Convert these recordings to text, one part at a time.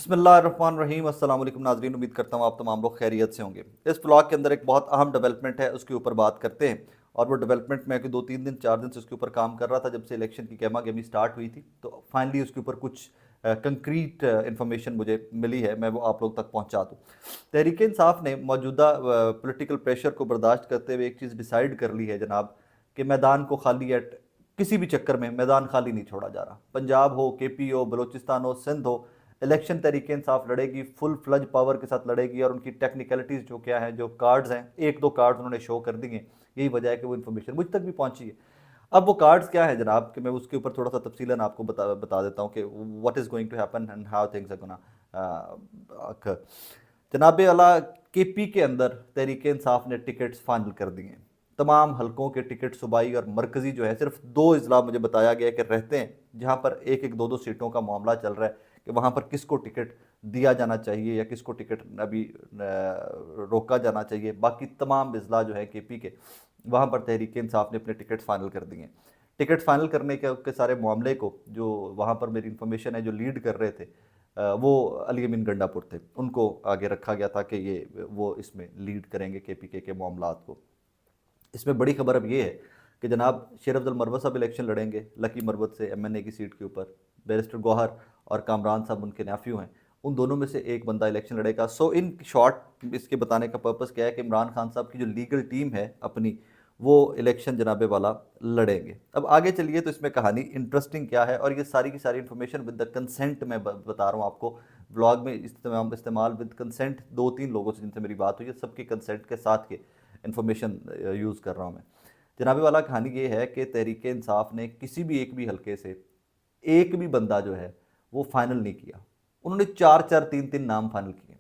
बिस्मिल्लाहिर्रहमानिर्रहीम। अस्सलाम वालेकुम नाज़रीन, उम्मीद करता हूँ आप तमाम लोग खैरियत से होंगे। इस ब्लॉग के अंदर एक बहुत अहम डेवलपमेंट है, उसके ऊपर बात करते हैं। और वो डेवलपमेंट मैं कि 2-3 दिन 4 दिन से उसके ऊपर काम कर रहा था, जब से इलेक्शन की गहमा गहमी स्टार्ट हुई थी। तो फाइनली उसके ऊपर कुछ कंक्रीट इंफॉर्मेशन मुझे मिली है, मैं वो आप लोग तक पहुँचा दूँ। तहरीक इंसाफ ने मौजूदा पोलिटिकल प्रेशर को बर्दाश्त करते हुए एक चीज़ डिसाइड कर ली है जनाब, कि मैदान को खाली एट किसी भी चक्कर में मैदान खाली नहीं छोड़ा जा रहा। पंजाब हो, KP हो, बलूचिस्तान हो, सिंध हो, इलेक्शन तरीके इंसाफ लड़ेगी, फुल फ्लज पावर के साथ लड़ेगी। और उनकी टेक्निकलिटीज़ जो क्या है, जो कार्ड्स हैं, एक दो कार्ड्स उन्होंने शो कर दिए। यही वजह है कि वो इन्फॉर्मेशन मुझ तक भी पहुंची है। अब वो कार्ड्स क्या है जनाब, कि मैं उसके ऊपर थोड़ा सा तफसीलन आपको बता देता हूँ कि what is going to happen and how things are gonna occur। जनाब अला, KP के अंदर तहरीक इंसाफ ने टिकट्स फाइनल कर दिए हैं। तमाम हलकों के टिकट सूबाई और मरकज़ी जो है, सिर्फ 2 अजला मुझे बताया गया कि रहते हैं जहाँ पर एक एक दो दो सीटों का मामला चल रहा है कि वहाँ पर किसको टिकट दिया जाना चाहिए या किसको टिकट अभी रोका जाना चाहिए। बाकी तमाम अजला जो है KP के, वहाँ पर तहरीक इंसाफ ने अपने टिकट फाइनल कर दिए हैं। टिकट फाइनल करने के सारे मामले को, जो वहाँ पर मेरी इन्फॉर्मेशन है, जो लीड कर रहे थे वो अली अमीन गंडापुर थे, उनको आगे रखा गया था कि ये वो इसमें लीड करेंगे KPK के मामलात को। इसमें बड़ी खबर अब ये है कि जनाब शेर अफजल मरवत साहब इलेक्शन लड़ेंगे लकी मरवत से MNA की सीट के ऊपर। बैरिस्टर गौहर और कामरान साहब उनके नाफ्यू हैं, उन दोनों में से एक बंदा इलेक्शन लड़ेगा। सो इन शॉर्ट इसके बताने का पर्पज़ क्या है कि इमरान खान साहब की जो लीगल टीम है अपनी, वो इलेक्शन जनाबे वाला लड़ेंगे। अब आगे चलिए, तो इसमें कहानी इंटरेस्टिंग क्या है, और ये सारी की सारी इन्फॉर्मेशन विद द कंसेंट मैं बता रहा हूँ आपको। ब्लॉग में इस्तेमाल विद कंसेंट 2-3 लोगों से जिनसे मेरी बात हुई है, सबके कंसेंट के साथ के इन्फॉर्मेशन यूज़ कर रहा हूँ मैं। जनाबे वाला, कहानी ये है कि तहरीक इंसाफ ने किसी भी एक भी हलके से एक भी बंदा जो है वो फाइनल नहीं किया। उन्होंने 4-4 3-3 नाम फाइनल किए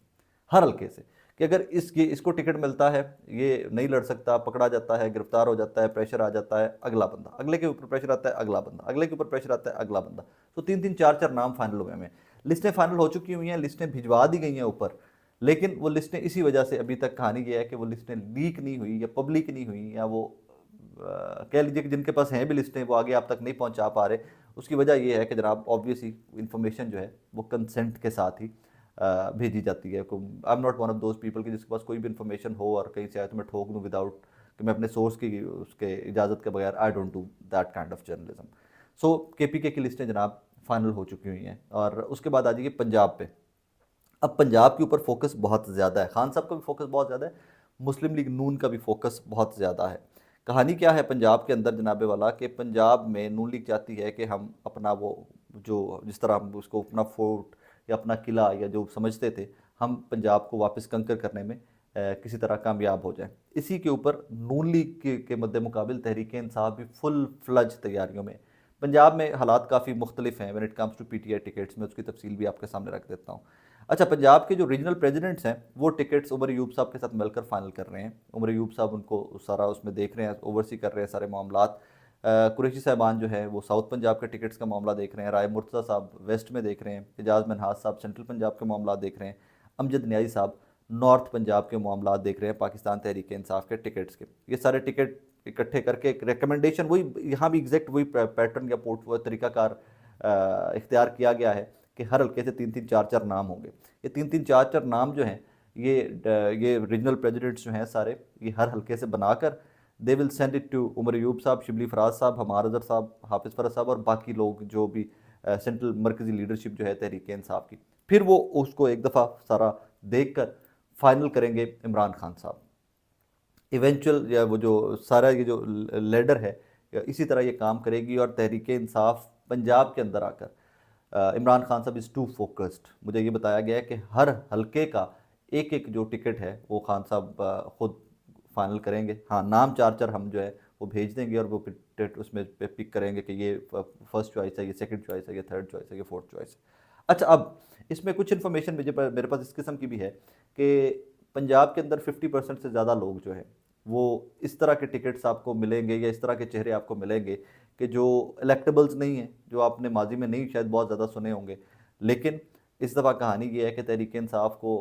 हर हलके से, कि अगर इसको टिकट मिलता है, ये नहीं लड़ सकता, पकड़ा जाता है, गिरफ्तार हो जाता है, प्रेशर आ जाता है, अगला बंदा, अगले के ऊपर प्रेशर आता है, अगला बंदा, अगले के ऊपर प्रेशर आता है, अगला बंदा। तो 3-3 4-4 नाम फाइनल हुए हैं। लिस्टें फाइनल हो चुकी हुई हैं, लिस्टें भिजवा दी गई हैं ऊपर। लेकिन वो लिस्टें इसी वजह से अभी तक, कहानी ये है कि वो लिस्टें लीक नहीं हुई या पब्लिक नहीं हुई, या वो कह लीजिए कि जिनके पास हैं भी लिस्टें, वो आगे आप तक नहीं पहुंचा पा रहे। उसकी वजह यह है कि जनाब ऑब्वियसली इन्फॉर्मेशन जो है वो कंसेंट के साथ ही भेजी जाती है। I am not one of those people कि जिसके पास कोई भी इन्फॉर्मेशन हो और कहीं से आए तो मैं ठोक दूँ विदाउट कि मैं अपने सोर्स की उसके इजाज़त के बगैर। I don't do that kind of journalism. So KPK की लिस्टें जनाब फाइनल हो चुकी हुई हैं। और उसके बाद आ जाइए पंजाब पे। अब पंजाब के ऊपर फोकस बहुत ज़्यादा है, खान साहब का भी फोकस बहुत ज़्यादा है, मुस्लिम लीग नून का भी फोकस बहुत ज़्यादा है। कहानी क्या है पंजाब के अंदर जनाबे वाला, कि पंजाब में नून लीग चाहती है कि हम अपना वो, जो जिस तरह हम उसको अपना फोर्ट या अपना किला या जो समझते थे, हम पंजाब को वापस कंकर करने में किसी तरह कामयाब हो जाए। इसी के ऊपर नून लीग के मद्दे मुकाबिल तहरीक इंसाफ भी फुल फ्लज तैयारियों में। पंजाब में हालात काफ़ी मुख्तलिफ हैं when it comes to PTI tickets में, उसकी तफसील भी आपके सामने रख देता हूँ। अच्छा, पंजाब के जो रीजनल प्रेसिडेंट्स हैं, वो टिकट्स उमर अयूब साहब के साथ मिलकर फाइनल कर रहे हैं। उमर अयूब साहब उनको सारा उसमें देख रहे हैं, ओवरसी कर रहे हैं सारे मामलात। कुरैशी साहबान जो है वो साउथ पंजाब के टिकट्स का मामला देख रहे हैं, राय मुर्तज़ा साहब वेस्ट में देख रहे हैं, एजाज मनहास साहब सेंट्रल पंजाब के मामला देख रहे हैं, अमजद न्याजी साहब नॉर्थ पंजाब के मामला देख रहे हैं पाकिस्तान तहरीक इंसाफ के टिकट्स के। ये सारे टिकट इकट्ठे करके एक रिकमेंडेशन, वही यहाँ भी एग्जैक्ट वही पैटर्न या पोर्ट तरीकाकार इख्तियार किया गया है कि हर हल्के से 3-3 4-4 नाम होंगे। ये 3-3 4-4 नाम जो हैं, ये रीजनल प्रेसिडेंट्स जो हैं सारे, ये हर हल्के से बनाकर they will send it to Umar Ayub साहब, शिबली फराज साहब, हमार अजहर साहब, हाफिज़ फरज साहब और बाकी लोग जो भी सेंट्रल मरकज़ी लीडरशिप जो है तहरीक इंसाफ की। फिर वो उसको एक दफ़ा सारा देख कर फाइनल करेंगे इमरान खान साहब। इवेंचुअल या वो जो सारा ये जो लेडर है, इसी तरह ये काम करेगी। और तहरीक इंसाफ पंजाब के अंदर आकर इमरान खान साहब इज़ टू फोकस्ड। मुझे ये बताया गया है कि हर हलके का एक एक जो टिकट है वो खान साहब खुद फाइनल करेंगे। हाँ, नाम 4-4 हम जो है वो भेज देंगे और वो टिकट उसमें पिक करेंगे कि ये फर्स्ट चॉइस है, ये सेकंड चॉइस है, ये थर्ड चॉइस है, ये फोर्थ चॉइस है। अच्छा, अब इसमें कुछ इन्फॉर्मेशन मेरे पास इस किस्म की भी है कि पंजाब के अंदर 50% से ज़्यादा लोग जो हैं वो इस तरह के टिकट्स आपको मिलेंगे या इस तरह के चेहरे आपको मिलेंगे कि जो इलेक्टेबल्स नहीं हैं, जो आपने माजी में नहीं शायद बहुत ज़्यादा सुने होंगे। लेकिन इस दफ़ा कहानी ये है कि तहरीक इंसाफ को,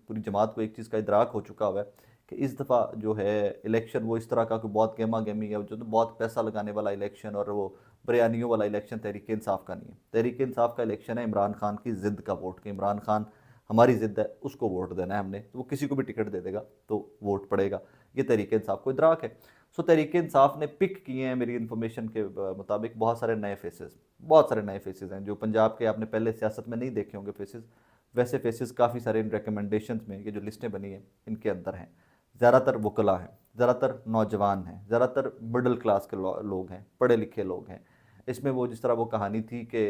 पूरी जमात को एक चीज़ का इदराक हो चुका हुआ है कि इस दफ़ा जो है इलेक्शन वो इस तरह का कोई बहुत गहमा गहमी है, जो तो बहुत पैसा लगाने वाला इलेक्शन और वो बयानियों वाला इलेक्शन तहरीक इंसाफ का नहीं है। तहरीक इंसाफ का इलेक्शन है इमरान खान की ज़िद का वोट, कि इमरान खान हमारी ज़िद है, उसको वोट देना है हमने, तो वो किसी को भी टिकट दे देगा तो वोट पड़ेगा। ये तहरीक इंसाफ को इदराक है। सो तहरीक इंसाफ ने पिक किए हैं मेरी इन्फॉर्मेशन के मुताबिक बहुत सारे नए फेसेस, बहुत सारे नए फेसेस हैं जो पंजाब के आपने पहले सियासत में नहीं देखे होंगे फेसेस, वैसे फेसेस काफ़ी सारे इन रिकमेंडेशंस में, ये जो लिस्टें बनी हैं इनके अंदर हैं। ज़्यादातर वकला हैं, ज़्यादातर नौजवान हैं, ज़्यादातर मिडिल क्लास के लोग हैं, पढ़े लिखे लोग हैं। इसमें वो जिस तरह वो कहानी थी कि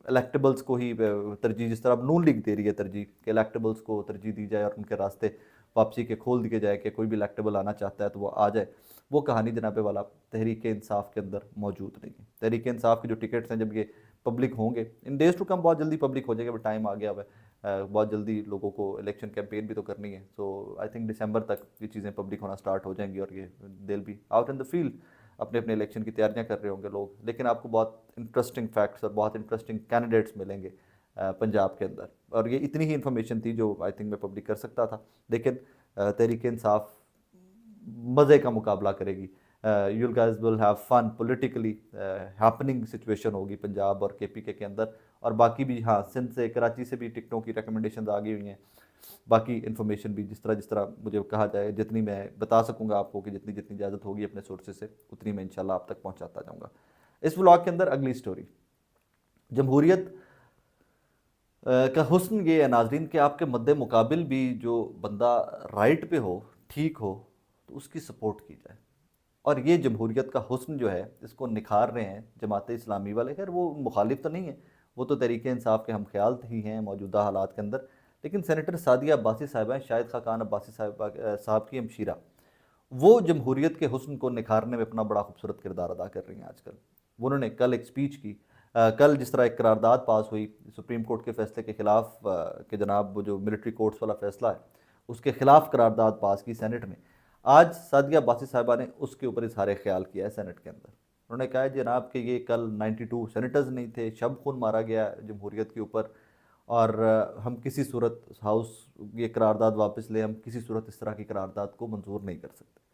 इलेक्टेबल्स को ही तरजीह, जिस तरह अब नून लीग दे रही है तरजीह कि इलेक्टेबल्स को तरजीह दी जाए और उनके रास्ते वापसी के खोल दिए जाए कि कोई भी इलेक्टेबल आना चाहता है तो वो आ जाए, वो कहानी जनाबे वाला तहरीक इंसाफ के अंदर मौजूद नहीं है। तहरीक इंसाफ के जो टिकट्स हैं जब ये पब्लिक होंगे इन डेज टू कम, बहुत जल्दी पब्लिक हो जाएगा, बट टाइम आ गया हुआ है। बहुत जल्दी लोगों को इलेक्शन कैंपेन भी तो करनी है, सो आई थिंक दिसंबर तक ये चीज़ें पब्लिक होना स्टार्ट हो जाएंगी और ये दिल भी आउट इन द फील्ड अपने अपने इलेक्शन की तैयारियां कर रहे होंगे लोग। लेकिन आपको बहुत इंटरेस्टिंग फैक्ट्स और बहुत इंटरेस्टिंग कैंडिडेट्स मिलेंगे पंजाब के अंदर, और ये इतनी ही इन्फॉर्मेशन थी जो आई थिंक मैं पब्लिक कर सकता था। लेकिन तहरीक इंसाफ मज़े का मुकाबला करेगी। You guys will have fun, politically happening situation होगी पंजाब और केपीके के अंदर, और बाकी भी, हाँ, सिंध से कराची से भी टिकटों की रिकमेंडेशन आ गई हुई हैं। बाकी इन्फॉर्मेशन भी जिस तरह मुझे कहा जाए, जितनी मैं बता सकूंगा आपको कि जितनी जितनी इजाज़त होगी अपने सोर्सेज से, उतनी मैं इंशाल्लाह आप तक पहुंचाता जाऊंगा। इस व्लॉग के अंदर अगली स्टोरी, जमहूरियत का हुस्न ये है नाजरीन कि आपके मद्दे मुकाबिल भी जो बंदा राइट पे हो, ठीक हो, तो उसकी सपोर्ट की जाए। और ये जमहूरियत का हुस्न जो है इसको निखार रहे हैं जमात इस्लामी वाले। खैर वो मुखालिफ तो नहीं है, वो तो तहरीक इंसाफ के हम ख्याल ही हैं मौजूदा हालात के अंदर। लेकिन सेनेटर सादिया अब्बासी साहिबा हैं, शाहिद खाकान अब्बासी साहब की हमशीरा, वो जमहूरियत के हुस्न को निखारने में अपना बड़ा खूबसूरत किरदार अदा कर रही हैं आजकल। उन्होंने कल एक स्पीच की, कल जिस तरह एक करारदाद पास हुई सुप्रीम कोर्ट के फैसले के ख़िलाफ़, कि जनाब वो जो मिलिट्री कोर्ट्स वाला फैसला है उसके ख़िलाफ़ करारदाद पास की सेनेट में। आज सादिया अब्बासी साहिबा ने उसके ऊपर इजहार ख्याल किया है सेनेट के अंदर। उन्होंने कहा है जनाब कि ये कल 92 सेनेटर्स नहीं थे, शब खून मारा गया जमहूरियत के ऊपर, और हम किसी सूरत हाउस ये करारदाद वापस ले, हम किसी सूरत इस तरह की करारदाद को मंजूर नहीं कर सकते।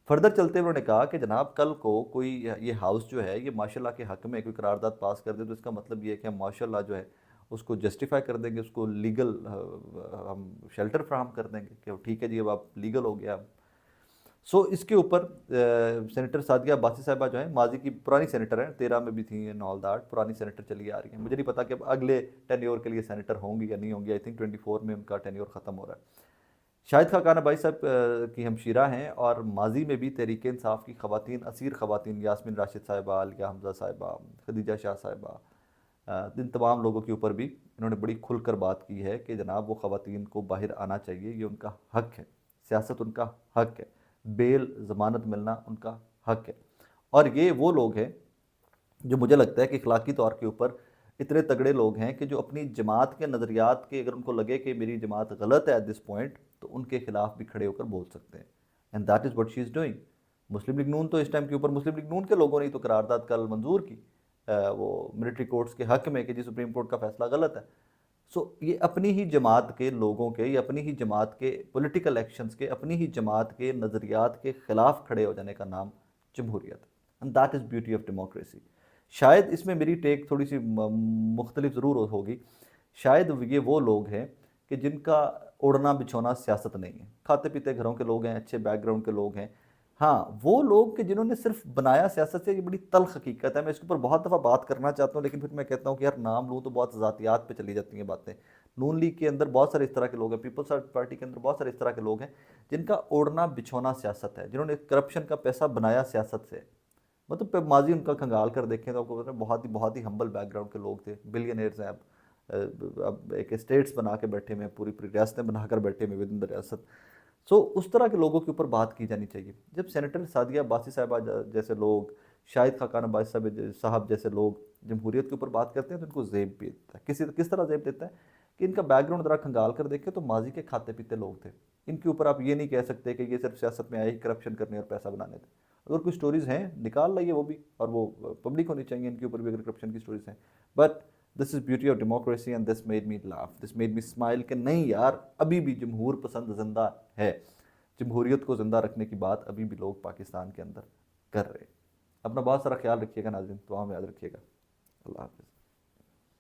फर्दर चलते हुए उन्होंने कहा कि जनाब कल को कोई ये हाउस जो है ये माशाल्लाह के हक़ में कोई करारदाद पास कर दे तो इसका मतलब ये है कि हम माशाल्लाह जो है उसको जस्टिफाई कर देंगे, उसको लीगल हम शेल्टर फ्राहम कर देंगे कि ठीक है जी अब आप लीगल हो गया। सो इसके ऊपर सेनेटर सादिया अब्बासी साहिबा जो है माजी की पुरानी सेनेटर हैं, 13 में भी थी एंड ऑल दैट, पुरानी सेनेटर चली आ रही हैं। मुझे नहीं पता कि अब अगले टेन्योर के लिए सेनेटर होंगी या नहीं होंगी, आई थिंक 24 में उनका टेन्योर ख़त्म हो रहा है। शाहिद खाकान भाई साहब की हमशीरा हैं और माजी में भी तहरीक इंसाफ की ख़वातीन, असीर ख़वातीन, यास्मीन राशिद साहिबा, आलिया हमजा साहिबा, खदीजा शाह साहिबा, इन तमाम लोगों के ऊपर भी इन्होंने बड़ी खुलकर बात की है कि जनाब वो ख़वातीन को बाहर आना चाहिए, ये उनका हक़ है, सियासत उनका हक़ है, बेल ज़मानत मिलना उनका हक़ है। और ये वो लोग हैं जो मुझे लगता है कि अखलाकी तौर के ऊपर इतने तगड़े लोग हैं कि जो अपनी जमात के नज़रियात के, अगर उनको लगे कि मेरी जमात गलत है एट दिस पॉइंट, तो उनके खिलाफ भी खड़े होकर बोल सकते हैं। And that is what she is doing. Muslim League Noon तो इस टाइम के ऊपर, मुस्लिम लीग नून के लोगों ने तो करारदाद कल मंजूर की वो मिलिट्री कोर्ट्स के हक़ में कि जी सुप्रीम कोर्ट का फैसला गलत है। सो ये अपनी ही जमात के लोगों के, या अपनी ही जमात के पॉलिटिकल एक्शंस के, अपनी ही जमात के नज़रियात के ख़िलाफ़ खड़े हो जाने का नाम जमहूरियत है। And that is beauty of democracy. शायद इसमें मेरी टेक थोड़ी सी मुख्तलिफ ज़रूर होगी। शायद ये वो लोग हैं कि जिनका उड़ना बिछोना सियासत नहीं है, खाते पीते घरों के लोग हैं, अच्छे बैकग्राउंड के लोग हैं। हाँ, वो लोग कि जिन्होंने सिर्फ बनाया सियासत से, ये बड़ी तल्ख हकीकत है। मैं इसके ऊपर बहुत दफ़ा बात करना चाहता हूँ, लेकिन फिर मैं कहता हूँ कि यार नाम लूँ तो बहुत ज़ातियात पे चली जाती हैं बातें। नून लीग के अंदर बहुत सारे इस तरह के लोग हैं, पीपल्स पार्टी के अंदर बहुत सारे इस तरह के लोग हैं जिनका उड़ना बिछोना सियासत है, जिन्होंने करप्शन का पैसा बनाया सियासत से। मतलब माजी उनका खंगाल कर देखें तो आपको पता है बहुत ही हम्बल बैकग्राउंड के लोग थे, बिलियनर्स हैं अब एक स्टेट्स बना के बैठे हुए हैं, पूरी पूरी रियासतें बनाकर बैठे हुए विद इन द रियासत। सो उस तरह के लोगों के ऊपर बात की जानी चाहिए। जब सेनेटर सादिया अब्बासी साहिबा जैसे लोग, शाहिद खाकान अब्बासी साहब जैसे लोग जमहूरियत के ऊपर बात करते हैं तो इनको जेब भी देता है। किस तरह जेब देता है कि इनका बैकग्राउंड ज़रा खंगाल कर देखें तो माजी के खाते पीते लोग थे। इनके ऊपर आप ये नहीं कह सकते कि ये सिर्फ सियासत में आए ही करप्शन करने और पैसा बनाने थे। अगर कोई स्टोरीज़ हैं निकाल लाइए वो भी, और वो पब्लिक होनी चाहिए इनके ऊपर भी अगर करप्शन की स्टोरीज़ हैं। But this is beauty of democracy and this made me laugh, this made me smile कि नहीं यार, अभी भी जमहूर पसंद जिंदा है। जमहूरियत को ज़िंदा रखने की बात अभी भी लोग पाकिस्तान के अंदर कर रहे हैं। अपना बहुत सारा ख्याल रखिएगा नाज़रीन, दुआ में याद रखिएगा। अल्लाह हाफ़िज़।